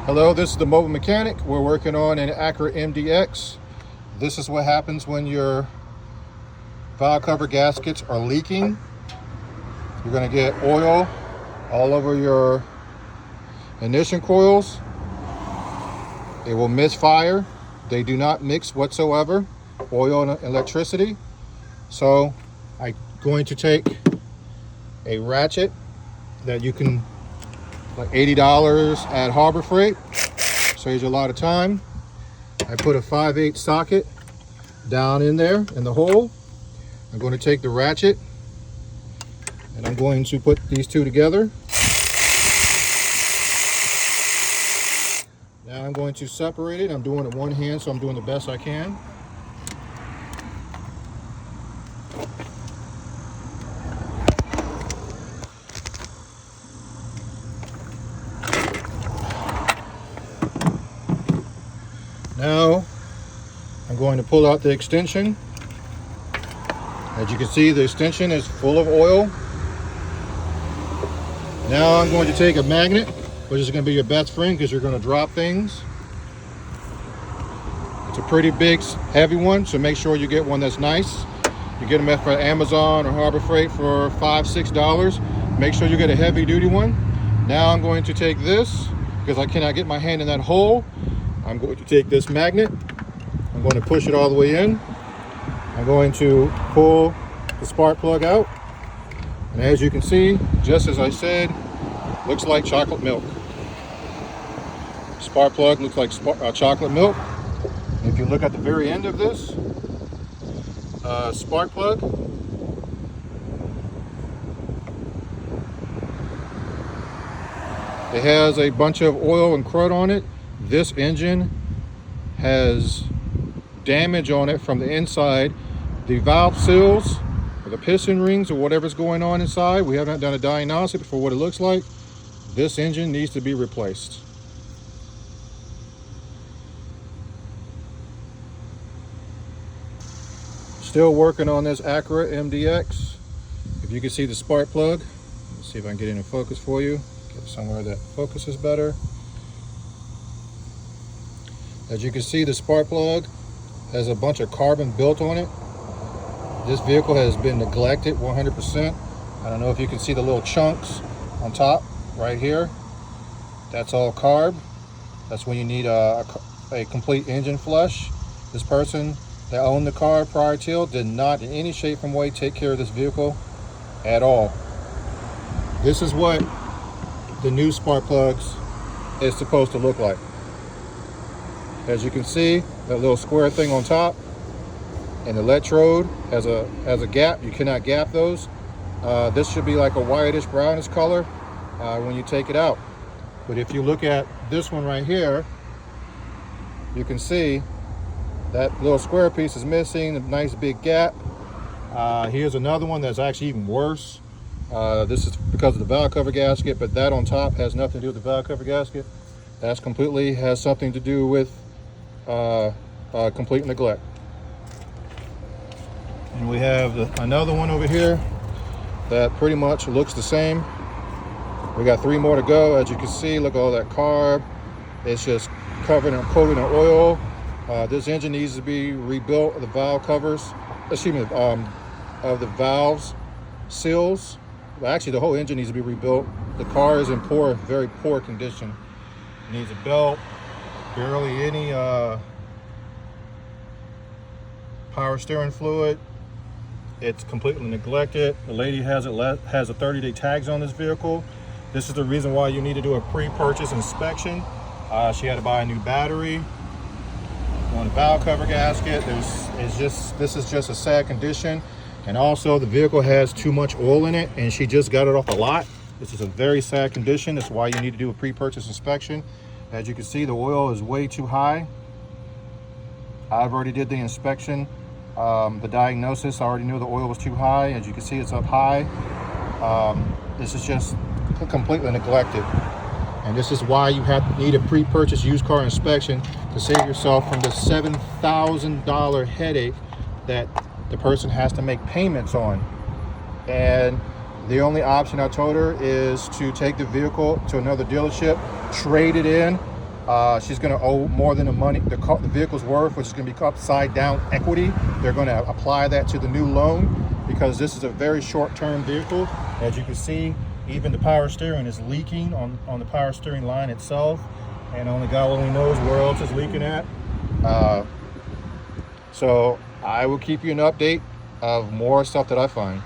Hello, this is the Mobile Mechanic. We're working on an Acura MDX. This is what happens when your valve cover gaskets are leaking. You're going to get oil all over your ignition coils. It will misfire. They do not mix whatsoever, oil and electricity. So I'm going to take a ratchet that you can, like $80 at Harbor Freight, saves you a lot of time. I put a 5/8 socket down in there in the hole. I'm going to take the ratchet and I'm going to put these two together. Now I'm going to separate it. I'm doing it one hand, so I'm doing the best I can. Now I'm going to pull out the extension. As you can see, the extension is full of oil. Now I'm going to take a magnet, which is going to be your best friend because you're going to drop things. It's a pretty big, heavy one, so make sure you get one that's nice. You get them at Amazon or Harbor Freight for $5, $6. Make sure you get a heavy duty one. Now I'm going to take this, because I cannot get my hand in that hole. I'm going to take this magnet. I'm going to push it all the way in. I'm going to pull the spark plug out. And as you can see, just as I said, looks like chocolate milk. Spark plug looks like chocolate milk. And if you look at the very end of this spark plug, it has a bunch of oil and crud on it. This engine has damage on it from the inside. The valve seals or the piston rings or whatever's going on inside, we haven't done a diagnostic for what it looks like. This engine needs to be replaced. Still working on this Acura MDX. If you can see the spark plug, let's see if I can get it in focus for you. Get somewhere that focuses better. As you can see, the spark plug has a bunch of carbon built on it. This vehicle has been neglected 100%. I don't know if you can see the little chunks on top right here. That's all carb. That's when you need a complete engine flush. This person that owned the car prior to did not in any shape or way take care of this vehicle at all. This is what the new spark plugs is supposed to look like. As you can see, that little square thing on top and the electrode has a gap. You cannot gap those. This should be like a whitish brownish color when you take it out. But if you look at this one right here, you can see that little square piece is missing, a nice big gap. Here's another one that's actually even worse. This is because of the valve cover gasket, but that on top has nothing to do with the valve cover gasket. That's completely has something to do with complete neglect. And we have another one over here that pretty much looks the same. We got 3 more to go. As you can see, look at all that carb. It's just covered and coated in oil. This engine needs to be rebuilt. The valve covers, excuse me, of the valves seals. Well, actually, the whole engine needs to be rebuilt. The car is in very poor condition. It needs a belt, barely any power steering fluid. It's completely neglected. The lady has a 30-day tags on this vehicle. This is the reason why you need to do a pre-purchase inspection. She had to buy a new battery on the valve cover gasket. This is just a sad condition. And also the vehicle has too much oil in it and she just got it off the lot. This is a very sad condition. That's why you need to do a pre-purchase inspection. As you can see, the oil is way too high. I've already did the inspection. The diagnosis, I already knew the oil was too high. As you can see, it's up high. This is just completely neglected. And this is why you need a pre-purchase used car inspection to save yourself from the $7,000 headache that the person has to make payments on. And the only option I told her is to take the vehicle to another dealership, trade it in. She's going to owe more than the vehicle's worth, which is going to be upside down equity. They're going to apply that to the new loan because this is a very short-term vehicle. As you can see, even the power steering is leaking on the power steering line itself, and only God only knows where else it's leaking at. So I will keep you an update of more stuff that I find.